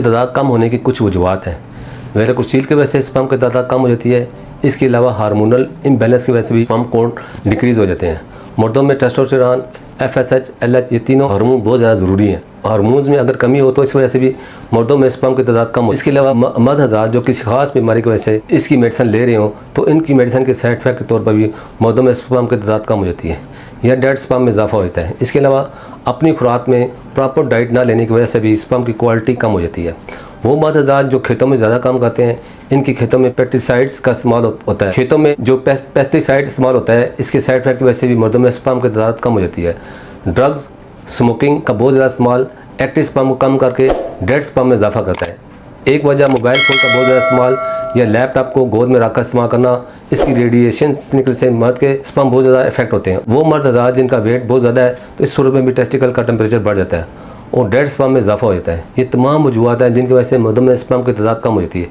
तादाद कम होने की कुछ वजूहत हैं। वेरिकोसील की वजह से स्पर्म की तादाद कम हो जाती है। इसके अलावा हार्मोनल इम्बैलेंस की वजह से भी स्पर्म काउंट डिक्रीज़ हो जाते हैं। मर्दों में टेस्टोस्टेरोन, FSH, LH ये तीनों हार्मोन बहुत ज़्यादा ज़रूरी हैं। हार्मोन्स में अगर कमी हो तो इस वजह से भी मर्दों में स्पर्म की तादाद कम हो। इसके अलावा मर्द हज़रात जो किसी खास बीमारी की वजह से इसकी मेडिसिन ले रहे हो तो इनकी मेडिसिन के साइड इफेक्ट के तौर पर भी मर्दों में स्पर्म की तादाद कम हो जाती है या डेड स्पर्म में इजाफा होता है। इसके अलावा अपनी खुराक में प्रॉपर डाइट ना लेने की वजह से भी स्पर्म की क्वालिटी कम हो जाती है। वो मर्द हज़रात जो खेतों में ज़्यादा काम करते हैं, इनकी खेतों में पेस्टिसाइड्स का इस्तेमाल होता है। खेतों में जो पेस्टिसाइड इस्तेमाल होता है, इसके साइड इफेक्ट की वजह से भी मर्दों में स्पर्म की तादाद कम हो जाती है। ड्रग्स, स्मोकिंग का बहुत ज़्यादा इस्तेमाल एक्टिव स्पर्म को कम करके डेड स्पर्म में इजाफा करता है। एक वजह मोबाइल फ़ोन का बहुत ज़्यादा इस्तेमाल या लैपटॉप को गोद में रखकर इस्तेमाल करना, इसकी रेडिएशन निकलने से मर्द के स्पर्म बहुत ज़्यादा इफेक्ट होते हैं। वो मर्द हज़रात जिनका वेट बहुत ज़्यादा है तो इस सूरत में भी टेस्टिकल का टेम्परेचर बढ़ जाता है और डेड स्पर्म में इजाफा हो जाता है। ये तमाम वजूहत हैं जिनकी वजह से मर्दों में स्पर्म की तादाद कम हो जाती है।